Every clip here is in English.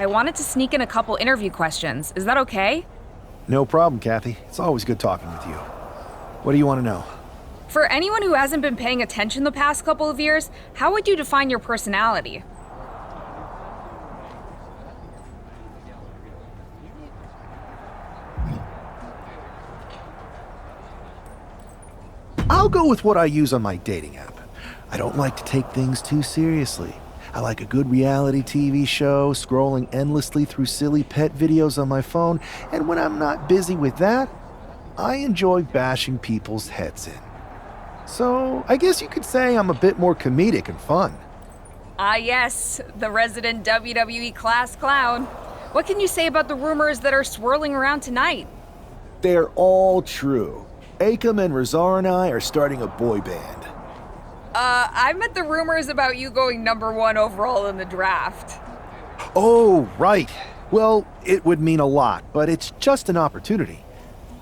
I wanted to sneak in a couple interview questions. Is that okay? No problem, Kathy. It's always good talking with you. What do you want to know? For anyone who hasn't been paying attention the past couple of years, how would you define your personality? I'll go with what I use on my dating app. I don't like to take things too seriously. I like a good reality TV show, scrolling endlessly through silly pet videos on my phone, and when I'm not busy with that, I enjoy bashing people's heads in. So, I guess you could say I'm a bit more comedic and fun. Ah yes, the resident WWE class clown. What can you say about the rumors that are swirling around tonight? They're all true. Akam and Razar and I are starting a boy band. I meant the rumors about you going #1 overall in the draft. Oh, right. Well, it would mean a lot, but it's just an opportunity.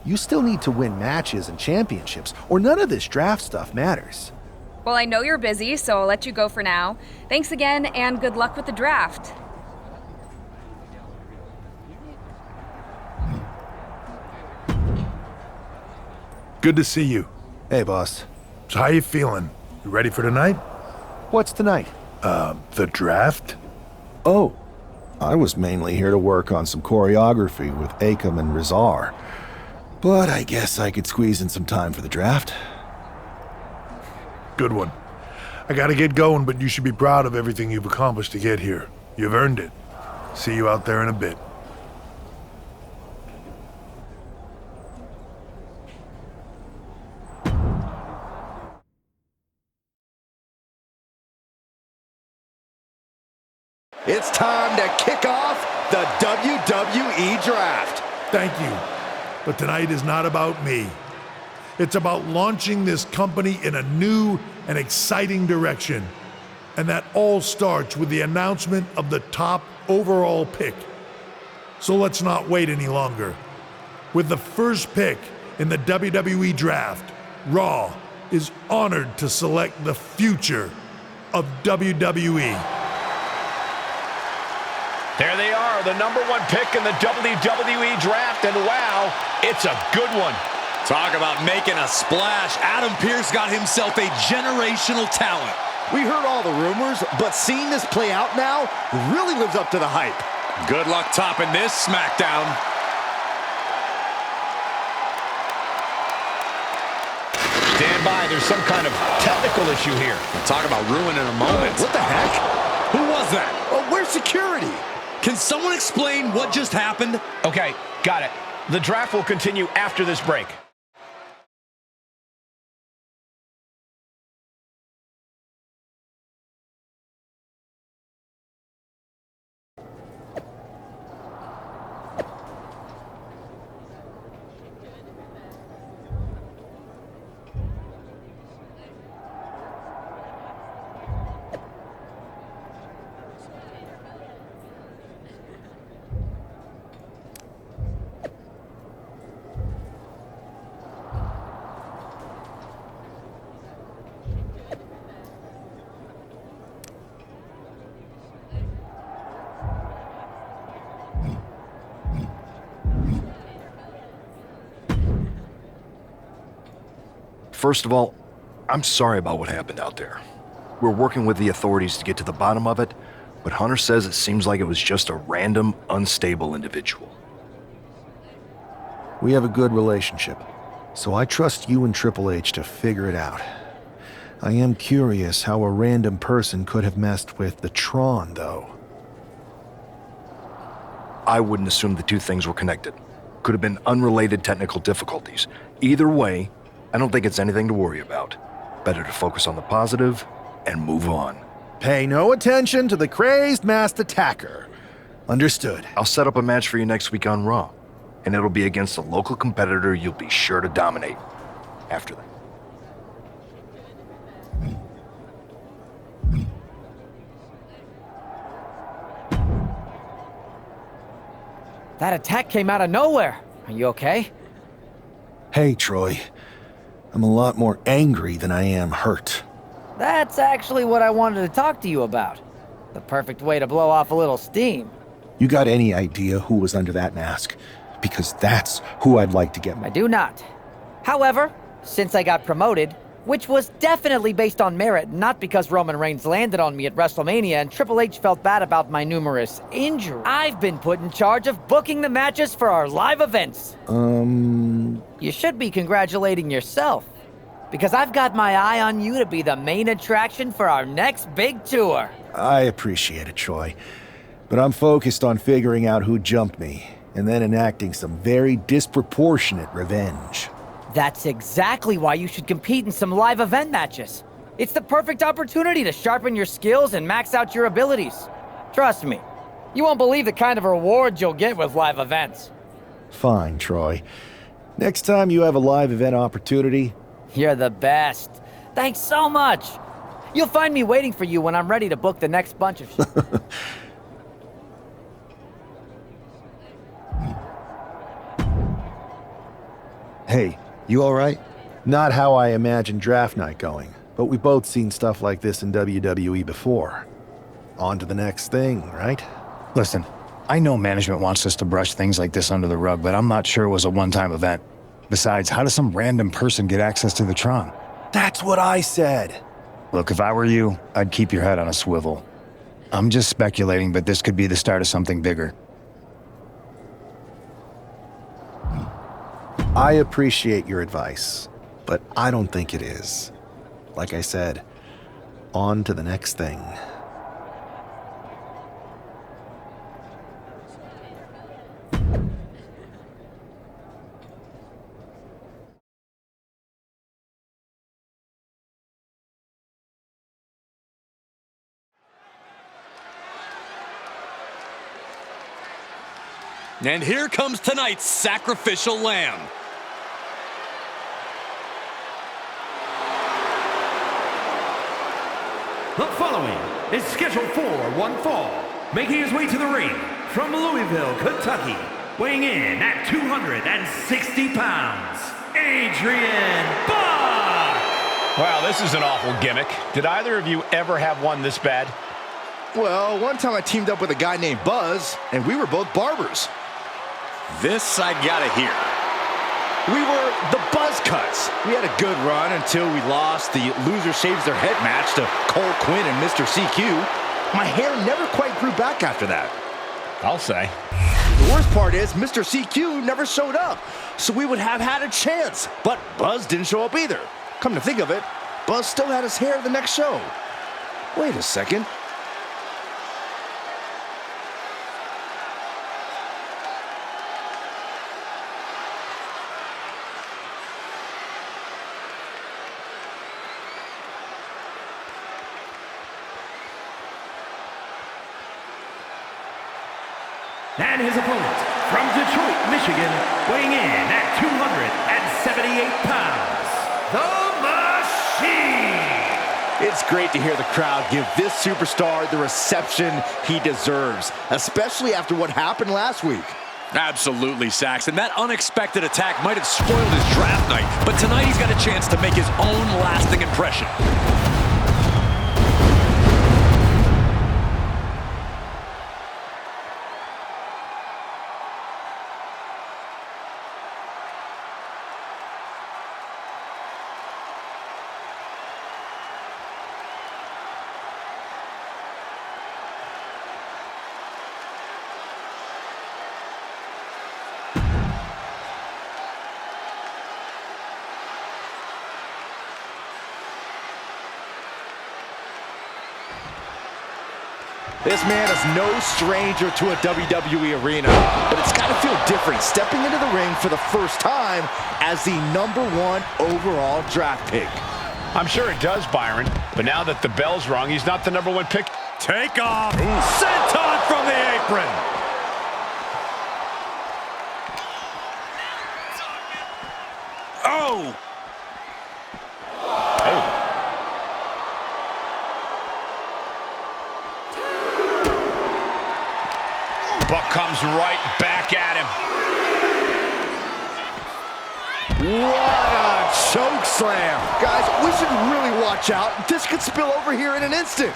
You still need to win matches and championships, or none of this draft stuff matters. Well, I know you're busy, so I'll let you go for now. Thanks again, and good luck with the draft. Good to see you. Hey, boss. So how you feeling? You ready for tonight? What's tonight? The draft? Oh, I was mainly here to work on some choreography with Akam and Razar. But I guess I could squeeze in some time for the draft. Good one. I gotta get going, but you should be proud of everything you've accomplished to get here. You've earned it. See you out there in a bit. It's time to kick off the WWE Draft. Thank you. But tonight is not about me. It's about launching this company in a new and exciting direction. And that all starts with the announcement of the top overall pick. So let's not wait any longer. With the first pick in the WWE Draft, Raw is honored to select the future of WWE. There they are, the #1 pick in the WWE Draft, and wow, it's a good one. Talk about making a splash. Adam Pearce got himself a generational talent. We heard all the rumors, but seeing this play out now really lives up to the hype. Good luck topping this SmackDown. Stand by, there's some kind of technical issue here. Talk about ruining a moment. What the heck? Who was that? Oh, where's security? Can someone explain what just happened? Okay, got it. The draft will continue after this break. First of all, I'm sorry about what happened out there. We're working with the authorities to get to the bottom of it, but Hunter says it seems like it was just a random, unstable individual. We have a good relationship, so I trust you and Triple H to figure it out. I am curious how a random person could have messed with the Tron, though. I wouldn't assume the two things were connected. Could have been unrelated technical difficulties. Either way, I don't think it's anything to worry about. Better to focus on the positive and move on. Pay no attention to the crazed masked attacker. Understood. I'll set up a match for you next week on Raw, and it'll be against a local competitor you'll be sure to dominate after that. That attack came out of nowhere. Are you okay? Hey, Troy. I'm a lot more angry than I am hurt. That's actually what I wanted to talk to you about. The perfect way to blow off a little steam. You got any idea who was under that mask? Because that's who I'd like to get I do not. However, since I got promoted, which was definitely based on merit, not because Roman Reigns landed on me at WrestleMania and Triple H felt bad about my numerous injuries, I've been put in charge of booking the matches for our live events. You should be congratulating yourself, because I've got my eye on you to be the main attraction for our next big tour. I appreciate it, Troy. But I'm focused on figuring out who jumped me, and then enacting some very disproportionate revenge. That's exactly why you should compete in some live event matches. It's the perfect opportunity to sharpen your skills and max out your abilities. Trust me, you won't believe the kind of rewards you'll get with live events. Fine, Troy. Next time you have a live event opportunity... You're the best. Thanks so much. You'll find me waiting for you when I'm ready to book the next bunch of shit. Hey, you alright? Not how I imagined draft night going, but we've both seen stuff like this in WWE before. On to the next thing, right? Listen, I know management wants us to brush things like this under the rug, but I'm not sure it was a one-time event. Besides, how does some random person get access to the Tron? That's what I said! Look, if I were you, I'd keep your head on a swivel. I'm just speculating, but this could be the start of something bigger. I appreciate your advice, but I don't think it is. Like I said, on to the next thing. And here comes tonight's sacrificial lamb. The following is scheduled for one fall, making his way to the ring from Louisville, Kentucky, weighing in at 260 pounds, Adrian Buck! Wow, this is an awful gimmick. Did either of you ever have one this bad? Well, one time I teamed up with a guy named Buzz, and we were both barbers. This I gotta hear. We were the Buzz Cuts. We had a good run until we lost the loser shaves their head match to Cole Quinn and Mr. CQ. My hair never quite grew back after that. I'll say. The worst part is Mr. CQ never showed up, so we would have had a chance. But Buzz didn't show up either. Come to think of it, Buzz still had his hair the next show. Wait a second. And his opponent, from Detroit, Michigan, weighing in at 278 pounds, The Machine! It's great to hear the crowd give this superstar the reception he deserves, especially after what happened last week. Absolutely, Saxon. That unexpected attack might have spoiled his draft night, but tonight he's got a chance to make his own lasting impression. This man is no stranger to a WWE arena, but it's got to feel different stepping into the ring for the first time as the #1 overall draft pick. I'm sure it does, Byron, but now that the bell's rung, he's not the #1 pick. Take off! Senton from the apron! Oh! Buck comes right back at him. What a choke slam. Guys, we should really watch out. This could spill over here in an instant.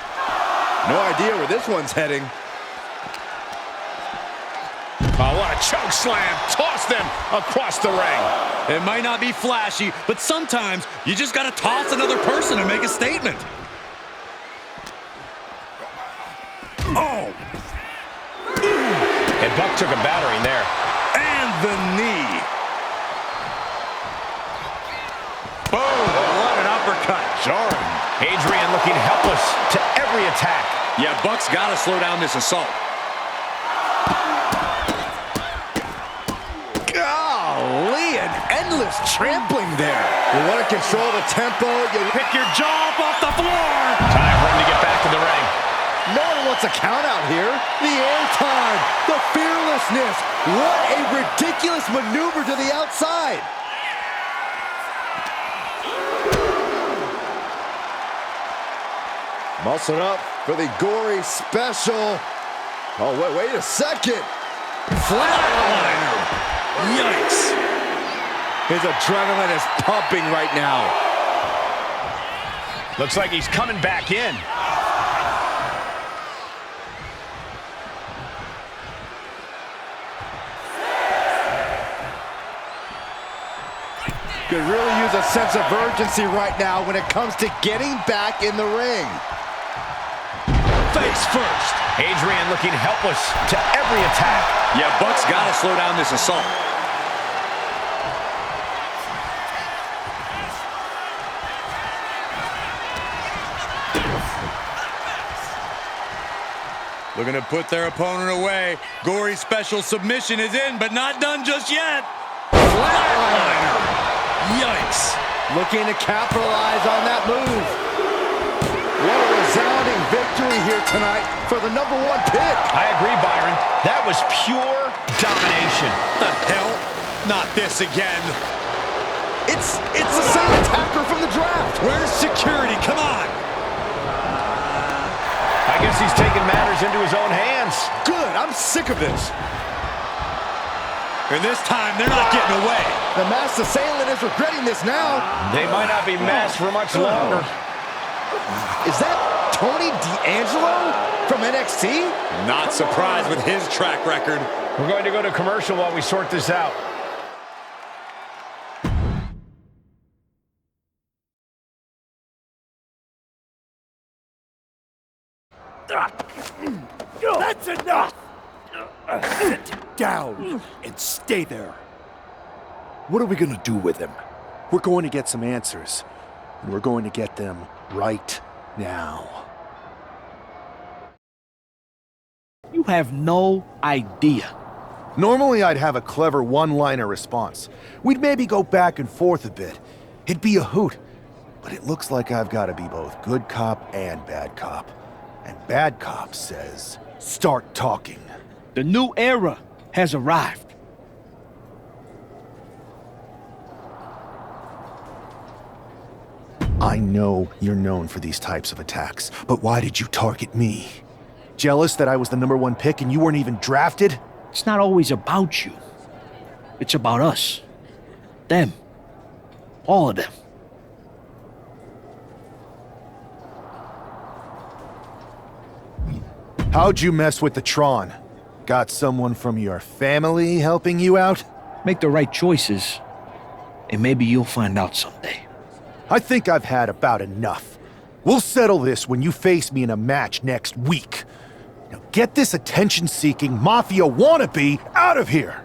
No idea where this one's heading. Oh, what a choke slam. Toss them across the ring. It might not be flashy, but sometimes you just got to toss another person and make a statement. Oh! And Buck took a battering there. And the knee. Boom! What an uppercut. Jarring. Adrian looking helpless to every attack. Yeah, Buck's got to slow down this assault. Golly, an endless trampling there. You want to control the tempo, you Pick your jaw up off the floor. Time for him to get back in the ring. no one wants a count out here. The airtime, the fearlessness. What a ridiculous maneuver to the outside. Muscling up for the gory special. Oh, wait a second. Flatliner. Yikes. His adrenaline is pumping right now. Looks like he's coming back in. Could really use a sense of urgency right now when it comes to getting back in the ring. Face first. Adrian looking helpless to every attack. Yeah, Buck's got to slow down this assault. Looking to put their opponent away. Gory special submission is in, but not done just yet. Flatliner. Yikes. Looking to capitalize on that move. What a resounding victory here tonight for the #1 pick. I agree, Byron. That was pure domination. The hell? Not this again. It's the same attacker from the draft. Where's security? Come on. I guess he's taking matters into his own hands. Good, I'm sick of this. And this time, they're not getting away. The masked assailant is regretting this now. They might not be masked for much longer. Is that Tony D'Angelo from NXT? Not surprised with his track record. We're going to go to commercial while we sort this out. That's enough! Sit down and stay there. What are we gonna do with him? We're going to get some answers, and we're going to get them right now. You have no idea. Normally, I'd have a clever one-liner response. We'd maybe go back and forth a bit. It'd be a hoot. But it looks like I've got to be both good cop and bad cop. And bad cop says, start talking. The new era has arrived. I know you're known for these types of attacks, but why did you target me? Jealous that I was the #1 pick and you weren't even drafted? It's not always about you. It's about us. Them. All of them. How'd you mess with the Tron? Got someone from your family helping you out? Make the right choices, and maybe you'll find out someday. I think I've had about enough. We'll settle this when you face me in a match next week. Now get this attention-seeking mafia wannabe out of here!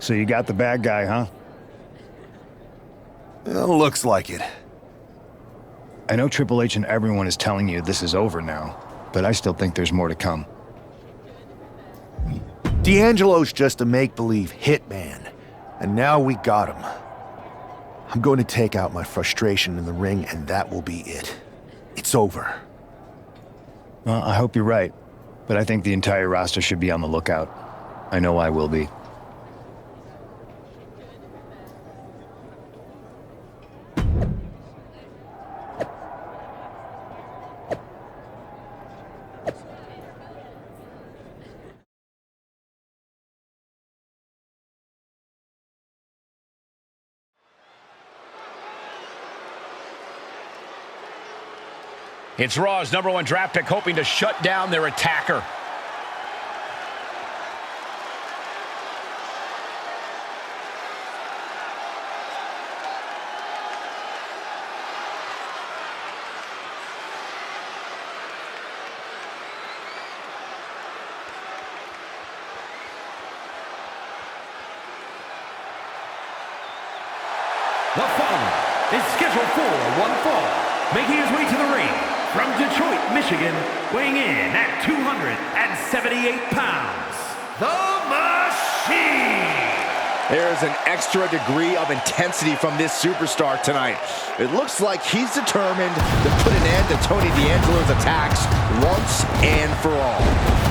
So you got the bad guy, huh? Well, looks like it. I know Triple H and everyone is telling you this is over now, but I still think there's more to come. D'Angelo's just a make-believe hitman, and now we got him. I'm going to take out my frustration in the ring, and that will be it. It's over. Well, I hope you're right, but I think the entire roster should be on the lookout. I know I will be. It's Raw's #1 draft pick hoping to shut down their attacker. The following is scheduled for one fall, making his way to the ring from Detroit, Michigan, weighing in at 278 pounds, The Machine! There's an extra degree of intensity from this superstar tonight. It looks like he's determined to put an end to Tony D'Angelo's attacks once and for all.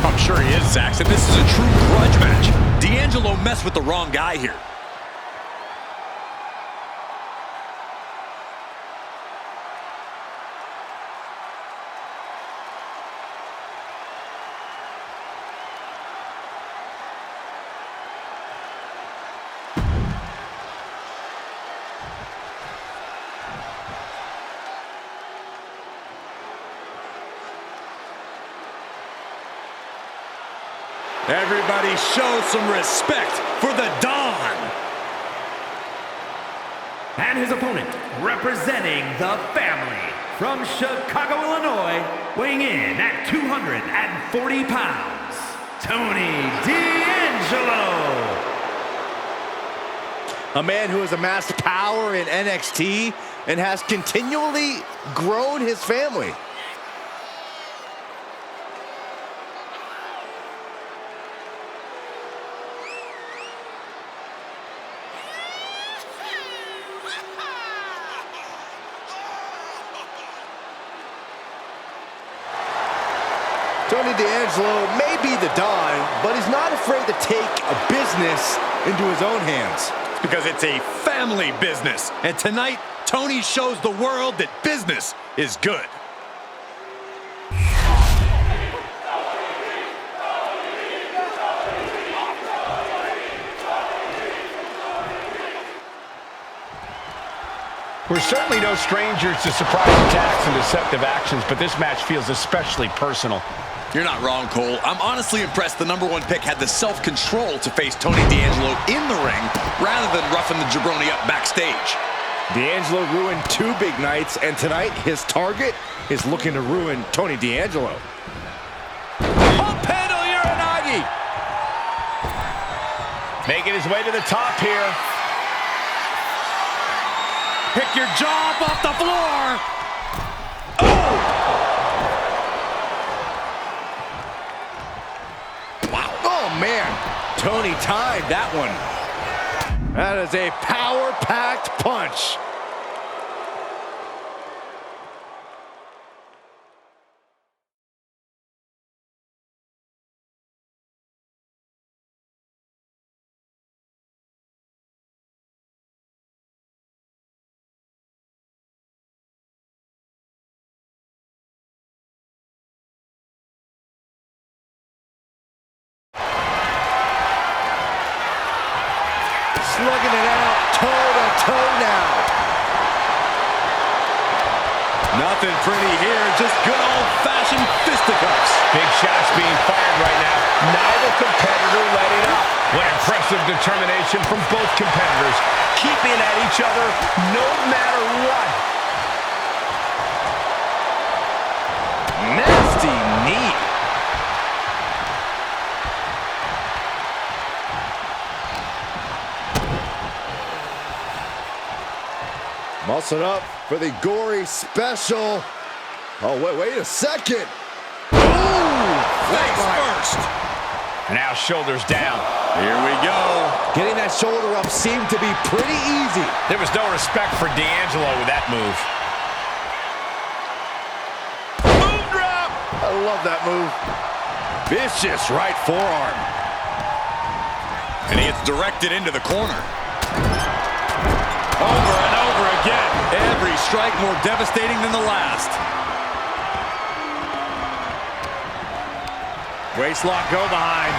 I'm sure he is, Saxon. This is a true grudge match. D'Angelo messed with the wrong guy here. Everybody show some respect for the Don. And his opponent, representing the family, from Chicago, Illinois, weighing in at 240 pounds, Tony D'Angelo. A man who has amassed power in NXT and has continually grown his family. Tony D'Angelo may be the Don, but he's not afraid to take a business into his own hands. It's because it's a family business. And tonight, Tony shows the world that business is good. We're certainly no strangers to surprise attacks and deceptive actions, but this match feels especially personal. You're not wrong, Cole. I'm honestly impressed the #1 pick had the self-control to face Tony D'Angelo in the ring rather than roughing the jabroni up backstage. D'Angelo ruined 2 big nights, and tonight his target is looking to ruin Tony D'Angelo. Pump handle Uranagi! Making his way to the top here. Pick your jaw up off the floor! Oh, man. Tony timed that one. That is a power-packed punch. Slugging it out, toe-to-toe now. Nothing pretty here, just good old-fashioned fisticuffs. Big shots being fired right now. Neither competitor letting up. What impressive determination from both competitors, keeping at each other no matter what. Nasty knee. Muscle up for the gory special. Oh, wait a second. Ooh, Face first. Now shoulders down. Here we go. Getting that shoulder up seemed to be pretty easy. There was no respect for D'Angelo with that move. Boom drop. I love that move. Vicious right forearm. And he gets directed into the corner. Over and over again. Every strike more devastating than the last. Waistlock go behind.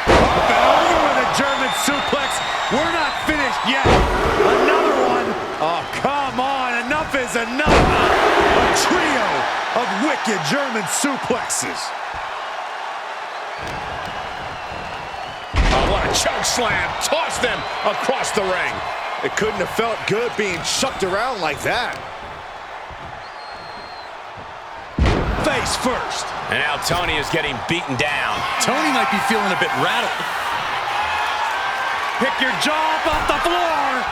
Up and over with a German suplex. We're not finished yet. Another one. Oh, come on. Enough is enough. A trio of wicked German suplexes. Oh, what a choke slam. Tossed them across the ring. It couldn't have felt good being chucked around like that. Face first. And now Tony is getting beaten down. Tony might be feeling a bit rattled. Pick your jaw up off the floor.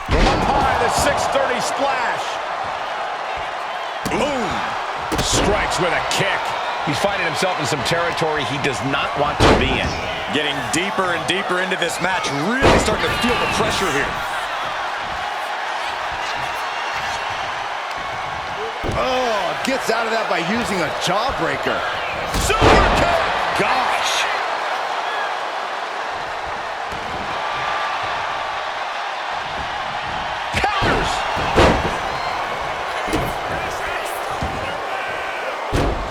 From up high, the 630 splash. Boom. Strikes with a kick. He's finding himself in some territory he does not want to be in. Getting deeper and deeper into this match, really starting to feel the pressure here. Oh, gets out of that by using a jawbreaker. Super kick! Gosh! Counters!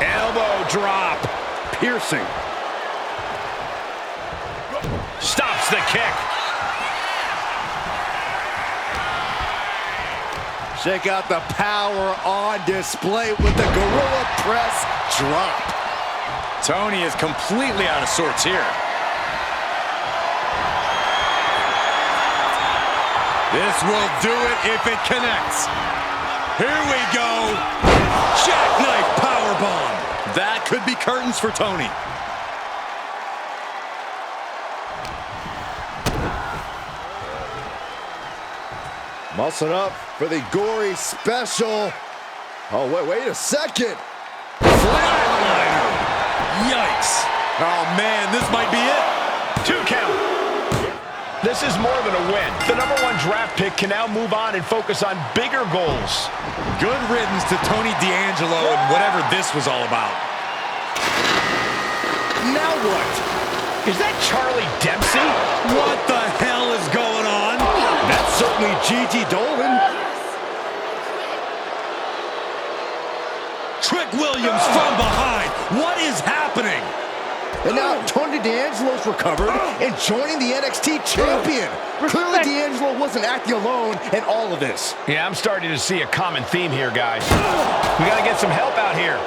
Elbow drop. Piercing. Stops the kick. Check out the power on display with the Gorilla Press drop. Tony is completely out of sorts here. This will do it if it connects. Here we go. Jackknife powerbomb. That could be curtains for Tony. Muscling up for the gory special. Oh, wait a second. Flatliner. Yikes. Oh, man, this might be it. 2 count. This is more than a win. The #1 draft pick can now move on and focus on bigger goals. Good riddance to Tony D'Angelo and whatever this was all about. Now what? Is that Charlie Dempsey? What the hell is going on? That's certainly Gigi Dolan. Trick Williams from behind. What is happening? And now Tony D'Angelo's recovered and joining the NXT champion. Clearly D'Angelo wasn't acting alone in all of this. Yeah, I'm starting to see a common theme here, guys. We got to get some help out here.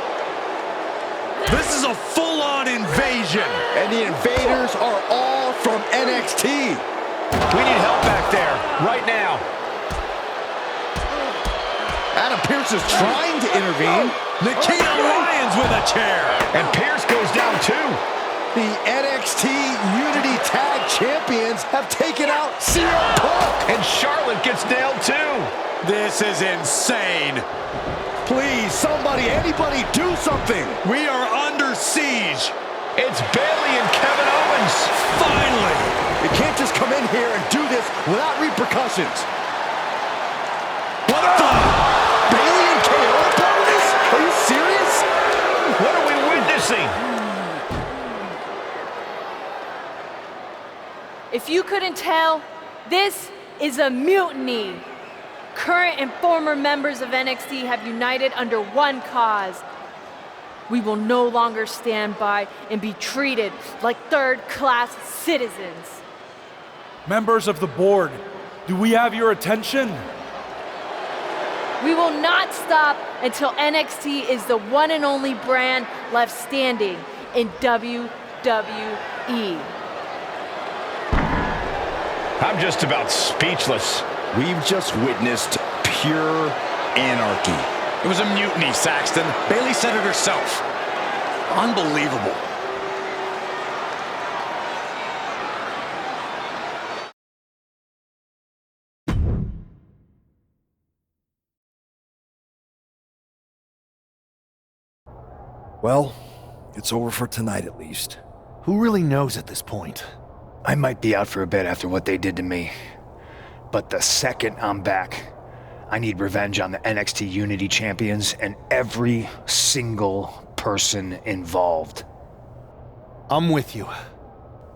This is a full-on invasion. And the invaders are all from NXT. We need help back there, right now. Adam Pearce is trying to intervene. Nikita Lyons with a chair. And Pearce goes down too. The NXT Unity Tag Champions have taken out CM Punk. And Charlotte gets nailed too. This is insane. Please, somebody, anybody, do something. We are under siege. It's Bayley and Kevin Owens. Finally. You can't just come in here and do this without repercussions. What the? Bayley and KO are part of this? Are you serious? What are we witnessing? If you couldn't tell, this is a mutiny. Current and former members of NXT have united under one cause. We will no longer stand by and be treated like third-class citizens. Members of the board, do we have your attention? We will not stop until NXT is the one and only brand left standing in WWE. I'm just about speechless. We've just witnessed pure anarchy. It was a mutiny, Saxton. Bayley said it herself. Unbelievable. Well, it's over for tonight at least. Who really knows at this point? I might be out for a bit after what they did to me. But the second I'm back, I need revenge on the NXT Unity Champions and every single person involved. I'm with you.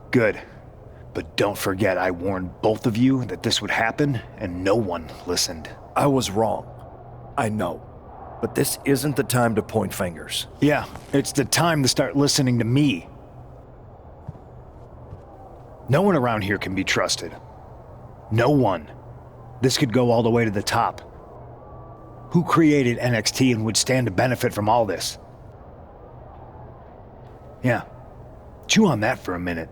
Good. But don't forget I warned both of you that this would happen, and no one listened. I was wrong. I know. But this isn't the time to point fingers. Yeah, it's the time to start listening to me. No one around here can be trusted. No one. This could go all the way to the top. Who created NXT and would stand to benefit from all this? Yeah. Chew on that for a minute.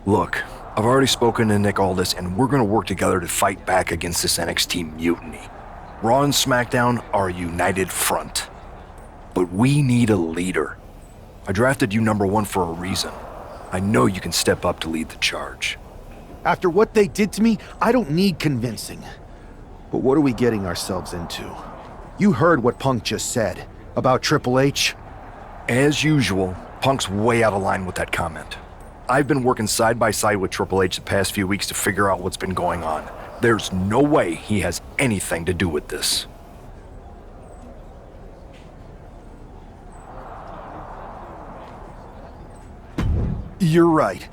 Look, I've already spoken to Nick Aldis, and we're gonna work together to fight back against this NXT mutiny. Raw and SmackDown are a united front. But we need a leader. I drafted you #1 for a reason. I know you can step up to lead the charge. After what they did to me, I don't need convincing. But what are we getting ourselves into? You heard what Punk just said about Triple H. As usual, Punk's way out of line with that comment. I've been working side by side with Triple H the past few weeks to figure out what's been going on. There's no way he has anything to do with this. You're right.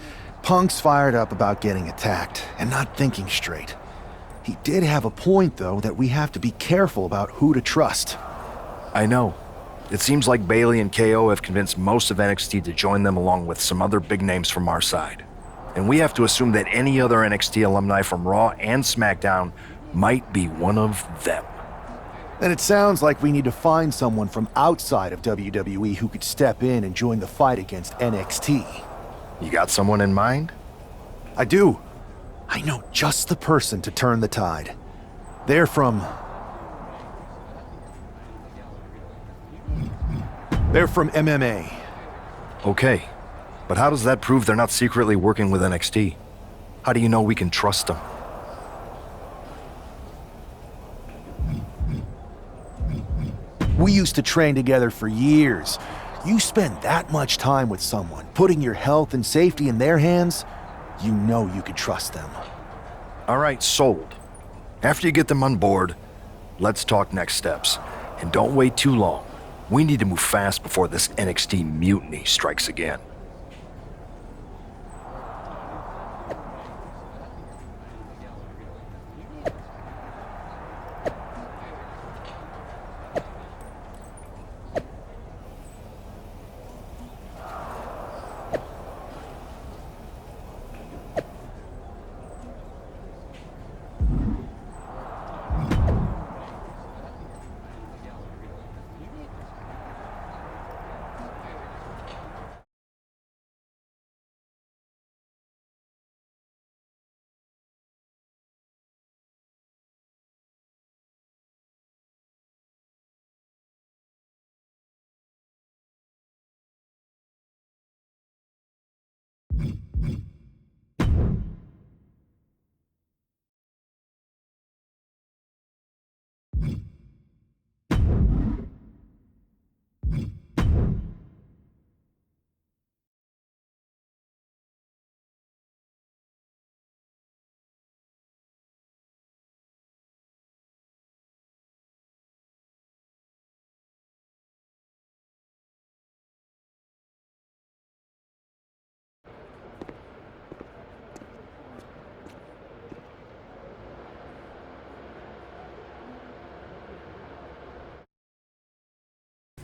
Punk's fired up about getting attacked and not thinking straight. He did have a point, though, that we have to be careful about who to trust. I know. It seems like Bayley and KO have convinced most of NXT to join them along with some other big names from our side. And we have to assume that any other NXT alumni from Raw and SmackDown might be one of them. Then it sounds like we need to find someone from outside of WWE who could step in and join the fight against NXT. You got someone in mind? I do. I know just the person to turn the tide. They're from MMA. Okay, but how does that prove they're not secretly working with NXT? How do you know we can trust them? We used to train together for years. You spend that much time with someone, putting your health and safety in their hands, you know you can trust them. All right, sold. After you get them on board, let's talk next steps. And don't wait too long. We need to move fast before this NXT mutiny strikes again.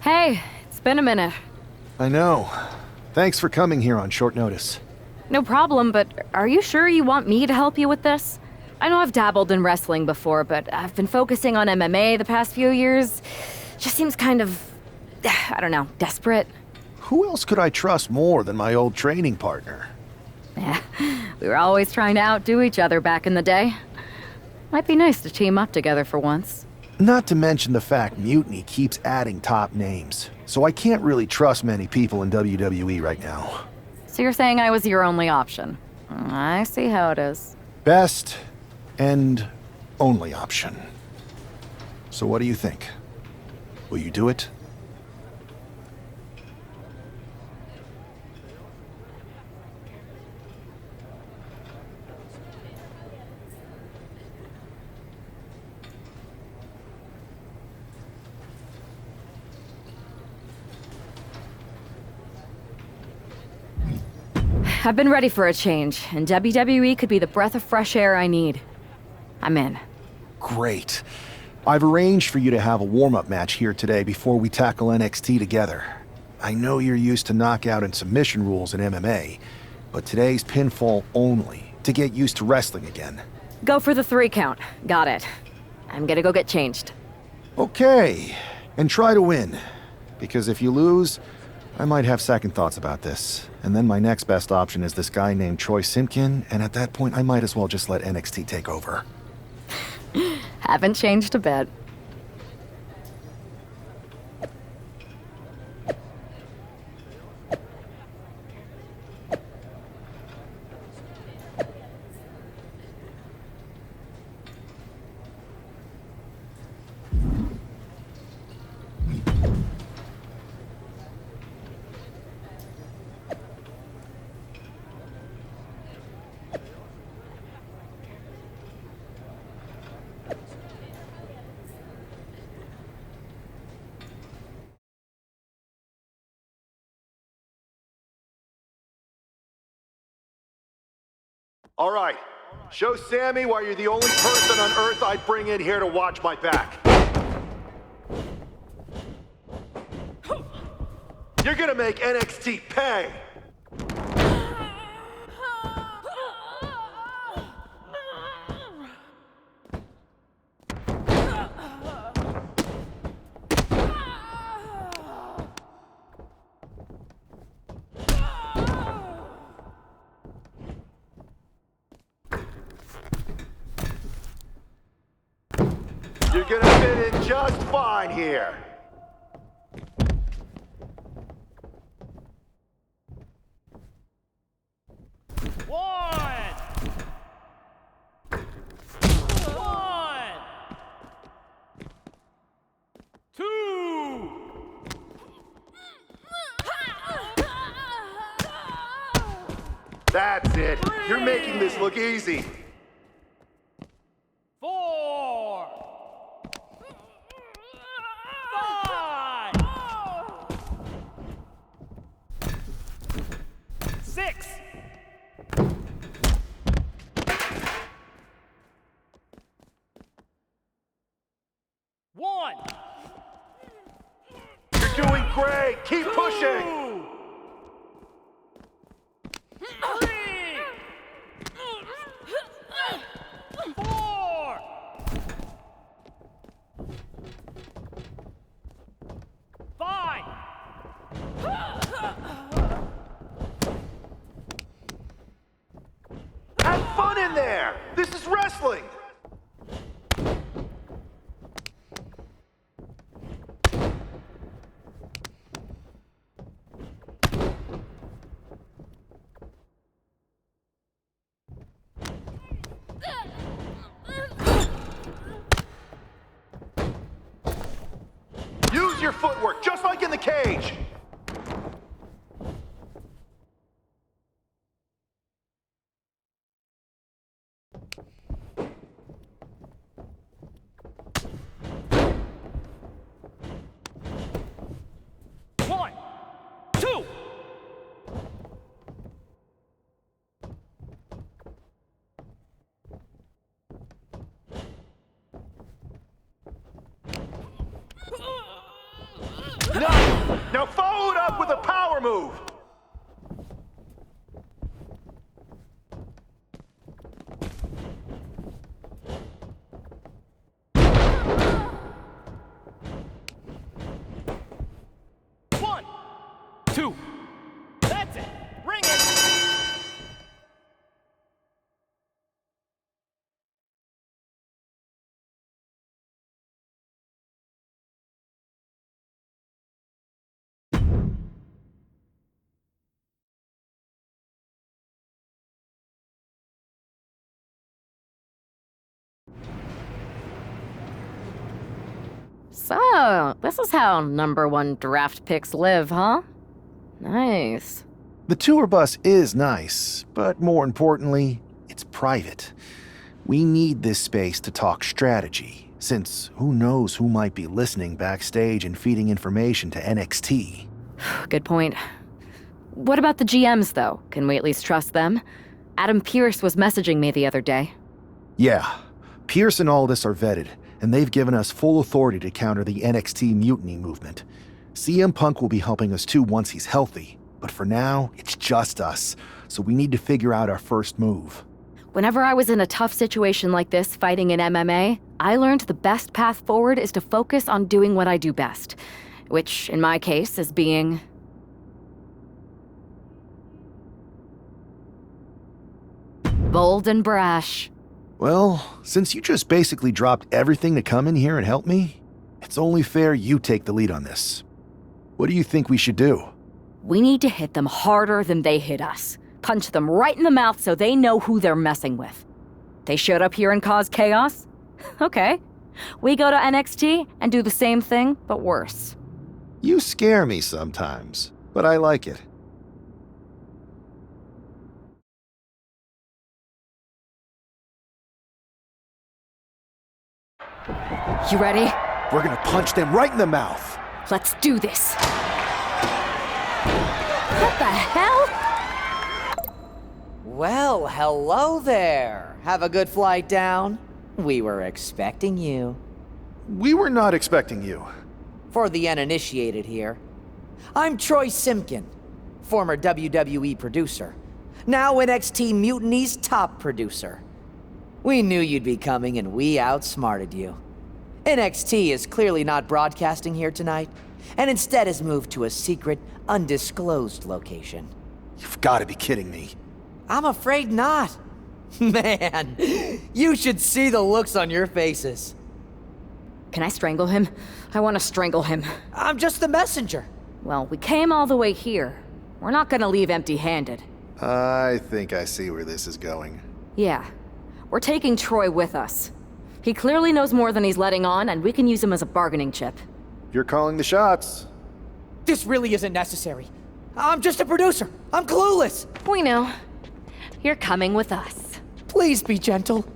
Hey, it's been a minute. I know. Thanks for coming here on short notice. No problem, but are you sure you want me to help you with this? I know I've dabbled in wrestling before, but I've been focusing on MMA the past few years. Just seems kind of, I don't know, desperate. Who else could I trust more than my old training partner? Yeah, we were always trying to outdo each other back in the day. Might be nice to team up together for once. Not to mention the fact Mutiny keeps adding top names, so I can't really trust many people in WWE right now. So you're saying I was your only option? I see how it is. Best and only option. So what do you think? Will you do it? I've been ready for a change, and WWE could be the breath of fresh air I need. I'm in. Great. I've arranged for you to have a warm-up match here today before we tackle NXT together. I know you're used to knockout and submission rules in MMA, but today's pinfall only, to get used to wrestling again. Go for the 3 count. Got it. I'm gonna go get changed. Okay, and try to win. Because if you lose, I might have second thoughts about this. And then my next best option is this guy named Troy Simpkin, and at that point I might as well just let NXT take over. Haven't changed a bit. All right, show Sammy why you're the only person on Earth I'd bring in here to watch my back. You're gonna make NXT pay. You're gonna fit in just fine here. One. 2. That's it. You're making this look easy. 4. 5. 6. 1. You're doing great. Keep pushing. 3. 4. 5. Have fun in there. This is wrestling. Use your footwork, just like in the cage. One, 2. Now follow it up with a power move. One, 2. That's it. Ring it. So, this is how #1 draft picks live, huh? Nice. The tour bus is nice, but more importantly, it's private. We need this space to talk strategy, since who knows who might be listening backstage and feeding information to NXT. Good point. What about the GMs, though? Can we at least trust them? Adam Pearce was messaging me the other day. Yeah, Pierce and Aldis are vetted, and they've given us full authority to counter the NXT mutiny movement. CM Punk will be helping us too once he's healthy, But for now, it's just us, so we need to figure out our first move. Whenever I was in a tough situation like this fighting in MMA, I learned the best path forward is to focus on doing what I do best, which in my case is being... bold and brash. Well, since you just basically dropped everything to come in here and help me, it's only fair you take the lead on this. What do you think we should do? We need to hit them harder than they hit us. Punch them right in the mouth so they know who they're messing with. They showed up here and caused chaos? Okay. We go to NXT and do the same thing, but worse. You scare me sometimes, but I like it. You ready? We're gonna punch them right in the mouth. Let's do this. What the hell? Well, hello there. Have a good flight down. We were expecting you. We were not expecting you. For the uninitiated here, I'm Troy Simkin, former WWE producer, now NXT Mutiny's top producer. We knew you'd be coming and we outsmarted you. NXT is clearly not broadcasting here tonight, and instead has moved to a secret, undisclosed location. You've got to be kidding me. I'm afraid not. Man, you should see the looks on your faces. Can I strangle him? I want to strangle him. I'm just the messenger. Well, we came all the way here. We're not gonna leave empty-handed. I think I see where this is going. Yeah. We're taking Troy with us. He clearly knows more than he's letting on, and we can use him as a bargaining chip. You're calling the shots. This really isn't necessary. I'm just a producer. I'm clueless. We know. You're coming with us. Please be gentle.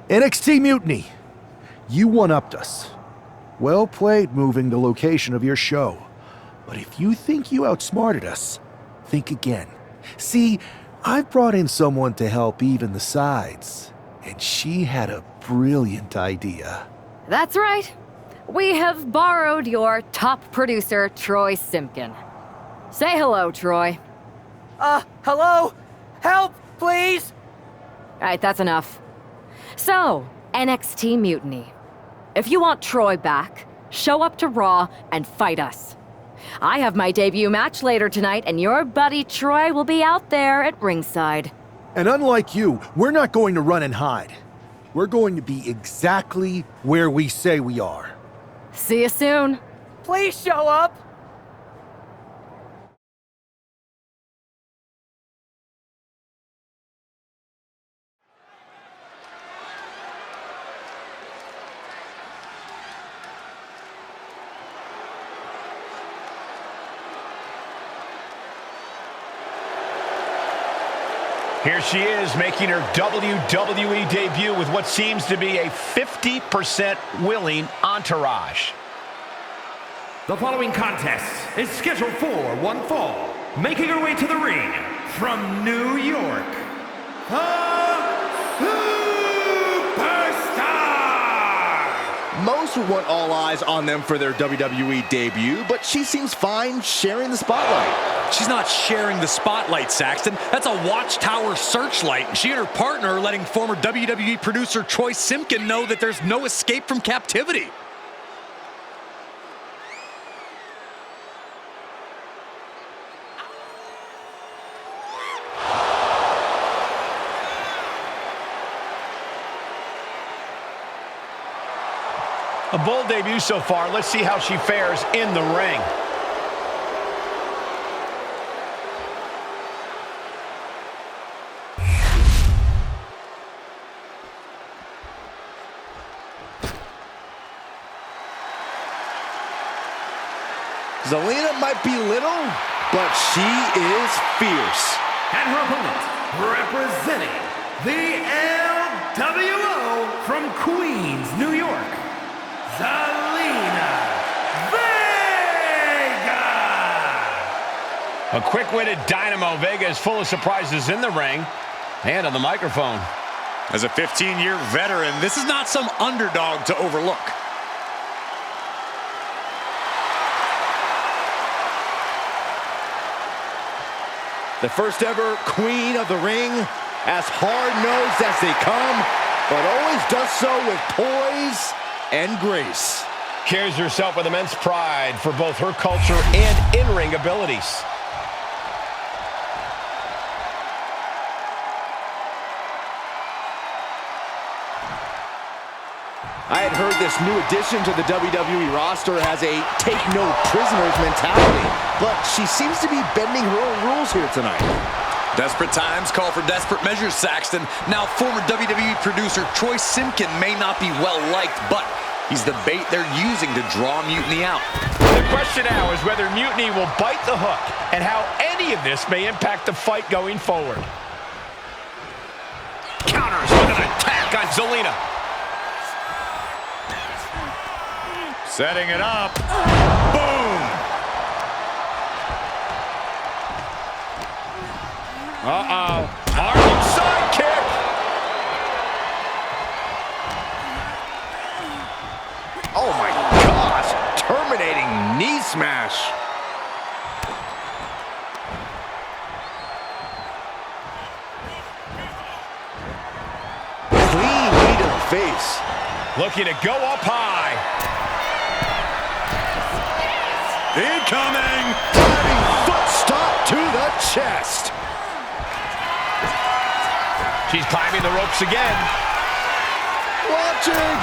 NXT Mutiny! You one-upped us. Well played moving the location of your show. But if you think you outsmarted us, think again. See, I've brought in someone to help even the sides, and she had a brilliant idea. That's right. We have borrowed your top producer, Troy Simkin. Say hello, Troy. Hello? Help, please? All right, that's enough. So, NXT Mutiny. If you want Troy back, show up to Raw and fight us. I have my debut match later tonight, and your buddy Troy will be out there at ringside. And unlike you, we're not going to run and hide. We're going to be exactly where we say we are. See you soon. Please show up. Here she is, making her WWE debut with what seems to be a 50% willing entourage. The following contest is scheduled for one fall. Making her way to the ring from New York, the Superstar! Most would want all eyes on them for their WWE debut, but she seems fine sharing the spotlight. She's not sharing the spotlight, Saxton. That's a watchtower searchlight. She and her partner are letting former WWE producer Troy Simkin know that there's no escape from captivity. A bold debut so far. Let's see how she fares in the ring. Zelina might be little, but she is fierce. And her opponent, representing the LWO from Queens, New York, Zelina Vega! A quick-witted Dynamo. Vega is full of surprises in the ring and on the microphone. As a 15-year veteran, this is not some underdog to overlook. The first ever queen of the ring, as hard-nosed as they come, but always does so with poise and grace. Carries herself with immense pride for both her culture and in-ring abilities. I had heard this new addition to the WWE roster has a take-no-prisoners mentality, but she seems to be bending her own rules here tonight. Desperate times call for desperate measures, Saxton. Now, former WWE producer Troy Simkin may not be well-liked, but he's the bait they're using to draw Mutiny out. The question now is whether Mutiny will bite the hook and how any of this may impact the fight going forward. Counters with an attack on Zelina. Setting it up. Boom! Uh-oh. Harlem sidekick. Oh my gosh, terminating knee smash. Clean knee to the face. Looking to go up high. Incoming! Diving foot stomp to the chest. She's climbing the ropes again. Watching.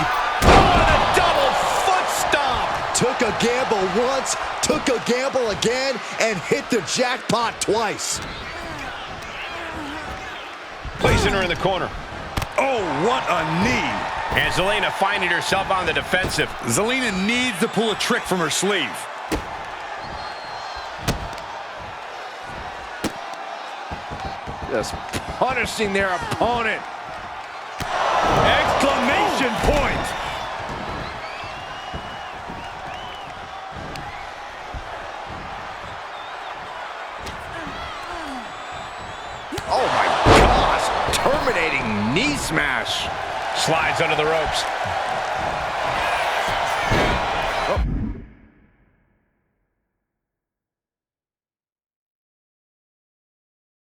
Oh, and a double foot stomp. Took a gamble once, took a gamble again, and hit the jackpot twice. Placing her in the corner. Oh, what a knee! And Zelina finding herself on the defensive. Zelina needs to pull a trick from her sleeve. Just punishing their opponent. Exclamation point! Oh my gosh, terminating knee smash. Slides under the ropes.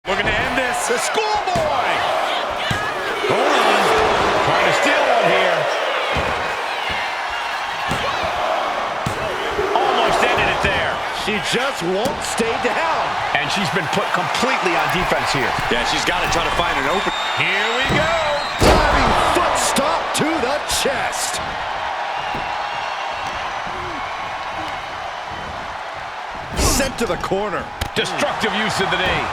Looking to end this. The schoolboy! Hold on. Trying to steal one here. Almost ended it there. She just won't stay down. And she's been put completely on defense here. Yeah, she's got to try to find an open. Here we go. Diving foot stomp to the chest. Sent to the corner. Destructive use of the knee.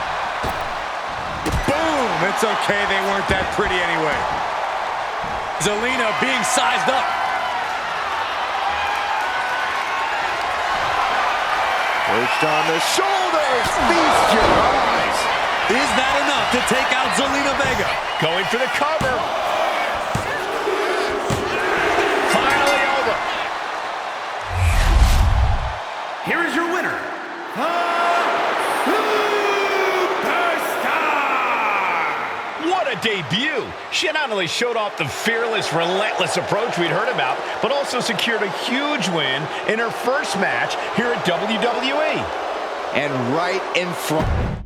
Boom! It's okay, they weren't that pretty anyway. Zelina being sized up. Perched on the shoulders. Feast your eyes. Is that enough to take out Zelina Vega? Going for the cover. Finally over. Here is your winner, What a debut! She not only showed off the fearless, relentless approach we'd heard about, but also secured a huge win in her first match here at WWE. And right in front.